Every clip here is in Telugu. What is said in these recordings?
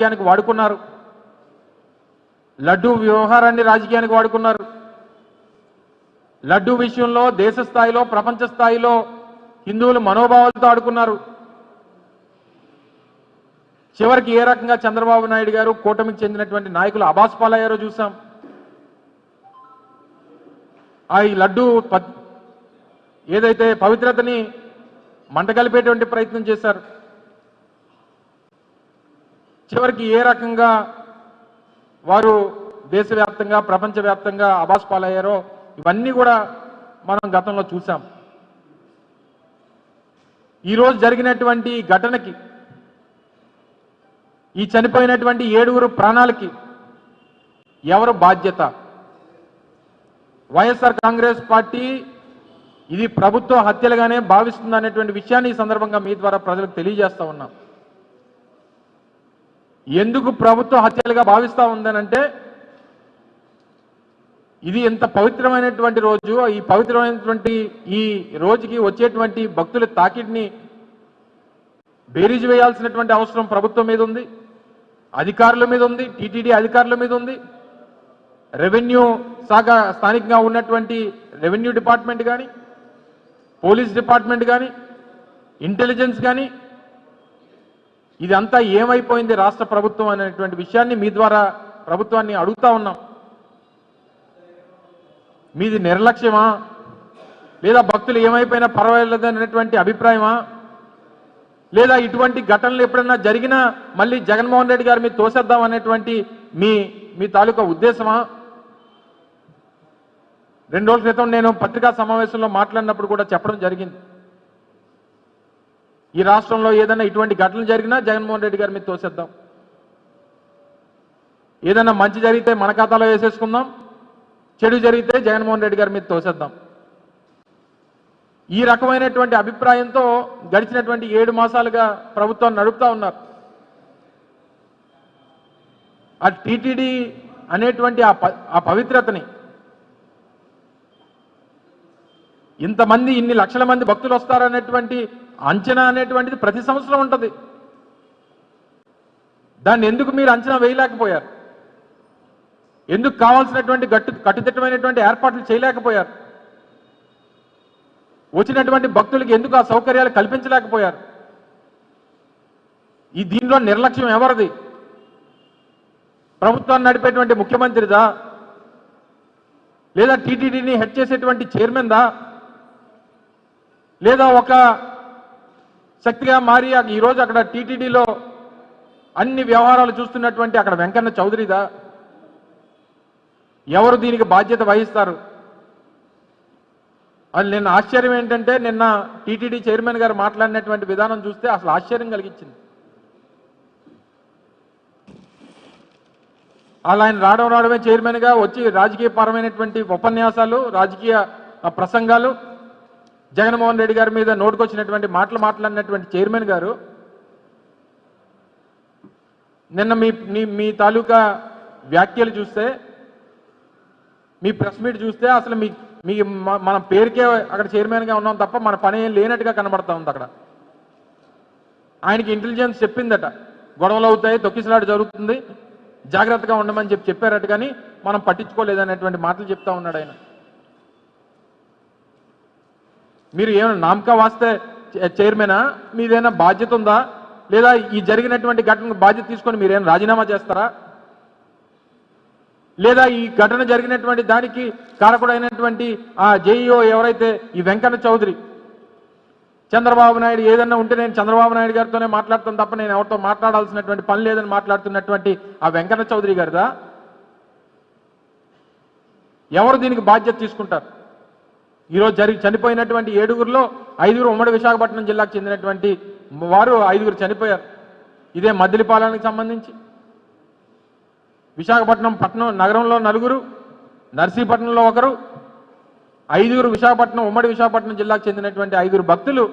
రాజకీయానికి వాడుకున్నారు, లడ్డూ వ్యవహారాన్ని రాజకీయానికి వాడుకున్నారు. లడ్డూ విషయంలో దేశ స్థాయిలో ప్రపంచ స్థాయిలో హిందువుల మనోభావాలతో ఆడుకున్నారు. చివరికి ఏ రకంగా చంద్రబాబు నాయుడు గారు కూటమికి చెందినటువంటి నాయకులు అబాస్పాలయ్యారో చూసాం. ఈ లడ్డూ ఏదైతే పవిత్రతని మంటగలిపేటువంటి ప్రయత్నం చేశారు. చివరికి ఏ రకంగా వారు దేశవ్యాప్తంగా ప్రపంచవ్యాప్తంగా అబాస్పాలయ్యారో ఇవన్నీ కూడా మనం గతంలో చూసాం. ఈరోజు జరిగినటువంటి ఘటనకి, ఈ చనిపోయినటువంటి 7 ప్రాణాలకి ఎవరు బాధ్యత? వైఎస్ఆర్ కాంగ్రెస్ పార్టీ ఇది ప్రభుత్వ హత్యలుగానే భావిస్తుంది అనేటువంటి విషయాన్ని ఈ సందర్భంగా మీ ద్వారా ప్రజలకు తెలియజేస్తా ఉన్నాం. ఎందుకు ప్రభుత్వ హత్యలుగా భావిస్తూ ఉందనంటే, ఇది ఎంత పవిత్రమైనటువంటి రోజు, ఈ పవిత్రమైనటువంటి ఈ రోజుకి వచ్చేటువంటి భక్తుల తాకిడిని బేరీజు వేయాల్సినటువంటి అవసరం ప్రభుత్వం మీద ఉంది, అధికారుల మీద ఉంది, టీటీడీ అధికారుల మీద ఉంది, రెవెన్యూ శాఖ స్థానికంగా ఉన్నటువంటి రెవెన్యూ డిపార్ట్మెంట్ కానీ, పోలీస్ డిపార్ట్మెంట్ కానీ, ఇంటెలిజెన్స్ కానీ, ఇదంతా ఏమైపోయింది రాష్ట్ర ప్రభుత్వం అనేటువంటి విషయాన్ని మీ ద్వారా ప్రభుత్వాన్ని అడుగుతా ఉన్నాం. మీది నిర్లక్ష్యమా, లేదా భక్తులు ఏమైపోయినా పర్వాలేదనేటువంటి అభిప్రాయమా, లేదా ఇటువంటి ఘటనలు ఎప్పుడన్నా జరిగినా మళ్ళీ జగన్మోహన్ రెడ్డి గారి మీద తోసేద్దాం అనేటువంటి మీ తాలూకా ఉద్దేశమా? 2 రోజుల క్రితం నేను పత్రికా సమావేశంలో మాట్లాడినప్పుడు కూడా చెప్పడం జరిగింది. ఈ రాష్ట్రంలో ఏదైనా ఇటువంటి ఘటనలు జరిగినా జగన్మోహన్ రెడ్డి గారి మీద తోసేద్దాం, ఏదైనా మంచి జరిగితే మన ఖాతాలో వేసేసుకుందాం, చెడు జరిగితే జగన్మోహన్ రెడ్డి గారి మీద తోసేద్దాం. ఈ రకమైనటువంటి అభిప్రాయంతో గడిచినటువంటి 7 మాసాలుగా ప్రభుత్వాన్ని నడుపుతా ఉన్నారు. ఆ టీటీడీ అనేటువంటి ఆ పవిత్రతని, ఇంతమంది ఇన్ని లక్షల మంది భక్తులు వస్తారనేటువంటి అంచనా అనేటువంటిది ప్రతి సంవత్సరం ఉంటుంది. దాన్ని ఎందుకు మీరు అంచనా వేయలేకపోయారు? ఎందుకు కావాల్సినటువంటి కట్టుదిట్టమైనటువంటి ఏర్పాట్లు చేయలేకపోయారు? వచ్చినటువంటి భక్తులకి ఎందుకు ఆ సౌకర్యాలు కల్పించలేకపోయారు? దీనిలో నిర్లక్ష్యం ఎవరిది? ప్రభుత్వాన్ని నడిపేటువంటి ముఖ్యమంత్రిదా, లేదా టీటీడీని హెడ్ చేసేటువంటి చైర్మన్దా, లేదా ఒక శక్తిగా మారి ఈరోజు అక్కడ టీటీడీలో అన్ని వ్యవహారాలు చూస్తున్నటువంటి అక్కడ వెంకన్న చౌదరిదా? ఎవరు దీనికి బాధ్యత వహిస్తారు? అది నిన్న ఆశ్చర్యం ఏంటంటే, నిన్న టీటీడీ చైర్మన్ గారు మాట్లాడినటువంటి విధానం చూస్తే అసలు ఆశ్చర్యం కలిగించింది. అలా ఆయన రావడమే చైర్మన్గా వచ్చి రాజకీయపరమైనటువంటి ఉపన్యాసాలు, రాజకీయ ప్రసంగాలు, జగన్మోహన్ రెడ్డి గారి మీద నోటుకొచ్చినటువంటి మాటలు మాట్లాడినటువంటి చైర్మన్ గారు నిన్న మీ తాలూకా వ్యాఖ్యలు చూస్తే, మీ ప్రెస్ మీట్ చూస్తే అసలు మన పేరుకే అక్కడ చైర్మన్గా ఉన్నాం తప్ప మన పని ఏం లేనట్టుగా కనబడతా ఉంది. అక్కడ ఆయనకి ఇంటెలిజెన్స్ చెప్పిందట, గొడవలు అవుతాయి, తొక్కిసలాట జరుగుతుంది, జాగ్రత్తగా ఉండమని చెప్పారట, కానీ మనం పట్టించుకోలేదనేటువంటి మాటలు చెప్తా ఉన్నాడు ఆయన. మీరు ఏమైనా నామకా వాస్తే చైర్మనా? మీదేమైనా బాధ్యత ఉందా? లేదా ఈ జరిగినటువంటి ఘటనకు బాధ్యత తీసుకొని మీరేమైనా రాజీనామా చేస్తారా? లేదా ఈ ఘటన జరిగినటువంటి దానికి కారకుడైనటువంటి ఆ జేఈఓ ఎవరైతే ఈ వెంకన్న చౌదరి, చంద్రబాబు నాయుడు ఏదన్నా ఉంటే నేను చంద్రబాబు నాయుడు గారితోనే మాట్లాడుతాను తప్ప నేను ఎవరితో మాట్లాడాల్సినటువంటి పని లేదని మాట్లాడుతున్నటువంటి ఆ వెంకన్న చౌదరి గారిదా? ఎవరు దీనికి బాధ్యత తీసుకుంటారు? ఈరోజు చనిపోయినటువంటి 7గురిలో 5గురు ఉమ్మడి విశాఖపట్నం జిల్లాకు చెందినటువంటి వారు 5గురు చనిపోయారు. ఇదే మద్దిలిపాలెంకి సంబంధించి విశాఖపట్నం నగరంలో 4గురు, నర్సీపట్నంలో 1, 5గురు విశాఖపట్నం ఉమ్మడి విశాఖపట్నం జిల్లాకు చెందినటువంటి 5గురు భక్తులు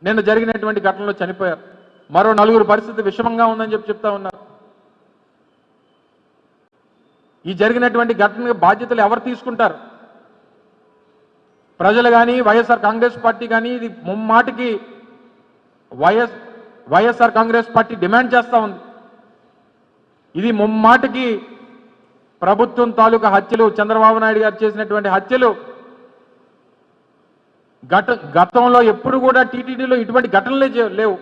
నిన్న జరిగినటువంటి ఘటనలో చనిపోయారు. మరో 4గురు పరిస్థితి విషమంగా ఉందని చెప్తా ఉన్నారు. ఈ జరిగినటువంటి ఘటనకు బాధ్యతలు ఎవరు తీసుకుంటారు? ప్రజలు కానీ వైఎస్ఆర్ కాంగ్రెస్ పార్టీ కానీ ఇది ముమ్మాటికి వైఎస్ఆర్ కాంగ్రెస్ పార్టీ డిమాండ్ చేస్తూ ఉంది. ఇది ముమ్మాటికి ప్రభుత్వం తాలూకా హత్యలు, చంద్రబాబు నాయుడు గారు చేసినటువంటి హత్యలు గతంలో ఎప్పుడు కూడా టీటీడీలో ఇటువంటి ఘటనలే లేవు.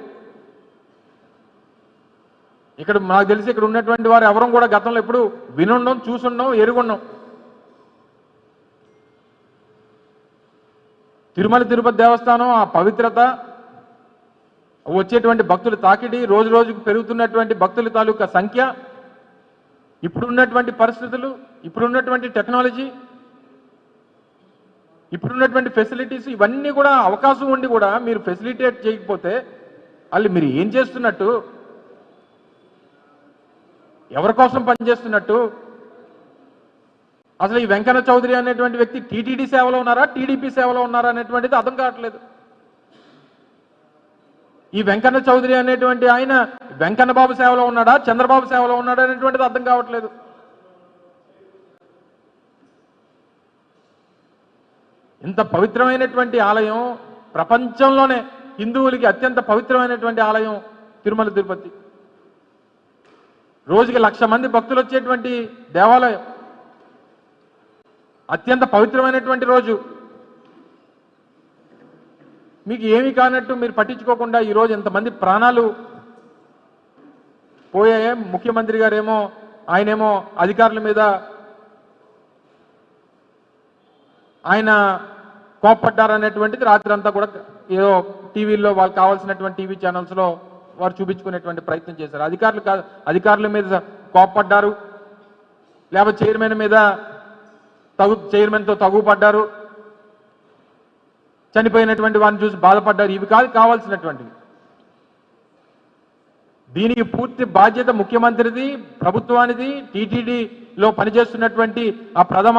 ఇక్కడ నాకు తెలిసి ఇక్కడ ఉన్నటువంటి వారు ఎవరూ కూడా గతంలో ఎప్పుడు వినుండం, చూసుండం, ఎరుగుండం. తిరుమల తిరుపతి దేవస్థానం ఆ పవిత్రత, వచ్చేటువంటి భక్తుల తాకిడి, రోజు రోజుకు పెరుగుతున్నటువంటి భక్తుల తాలూకా సంఖ్య, ఇప్పుడున్నటువంటి పరిస్థితులు, ఇప్పుడున్నటువంటి టెక్నాలజీ, ఇప్పుడున్నటువంటి ఫెసిలిటీస్, ఇవన్నీ కూడా అవకాశం ఉండి కూడా మీరు ఫెసిలిటేట్ చేయకపోతే వాళ్ళు మీరు ఏం చేస్తున్నట్టు? ఎవరి కోసం పనిచేస్తున్నట్టు? అసలు ఈ వెంకన్న చౌదరి అనేటువంటి వ్యక్తి టీటీడీ సేవలో ఉన్నారా, టీడీపీ సేవలో ఉన్నారా అనేటువంటిది అర్థం కావట్లేదు. ఈ వెంకన్న చౌదరి అనేటువంటి ఆయన వెంకన్న బాబు సేవలో ఉన్నాడా, చంద్రబాబు సేవలో ఉన్నాడా అనేటువంటిది అర్థం కావట్లేదు. ఇంత పవిత్రమైనటువంటి ఆలయం, ప్రపంచంలోనే హిందువులకి అత్యంత పవిత్రమైనటువంటి ఆలయం తిరుమల తిరుపతి. రోజుకి 1,00,000 మంది భక్తులు వచ్చేటువంటి దేవాలయం, అత్యంత పవిత్రమైనటువంటి రోజు. మీకు ఏమీ కానట్టు మీరు పట్టించుకోకుండా ఈరోజు ఎంతమంది ప్రాణాలు పోయాయే. ముఖ్యమంత్రి గారేమో ఆయనేమో అధికారుల మీద ఆయన కోప్పడ్డారనేటువంటిది రాత్రి అంతా కూడా ఏదో టీవీల్లో వాళ్ళకి కావాల్సినటువంటి టీవీ ఛానల్స్లో వారు చూపించుకునేటువంటి ప్రయత్నం చేశారు. అధికారుల మీద కోప్పడ్డారు, లేకపోతే చైర్మన్ మీద చైర్మన్తో తగుపడ్డారు, చనిపోయినటువంటి వారిని చూసి బాధపడ్డారు. ఇవి కాదు కావాల్సినటువంటివి. దీనికి పూర్తి బాధ్యత ముఖ్యమంత్రిది, ప్రభుత్వానిది, టీటీడీలో పనిచేస్తున్నటువంటి ఆ ప్రథమ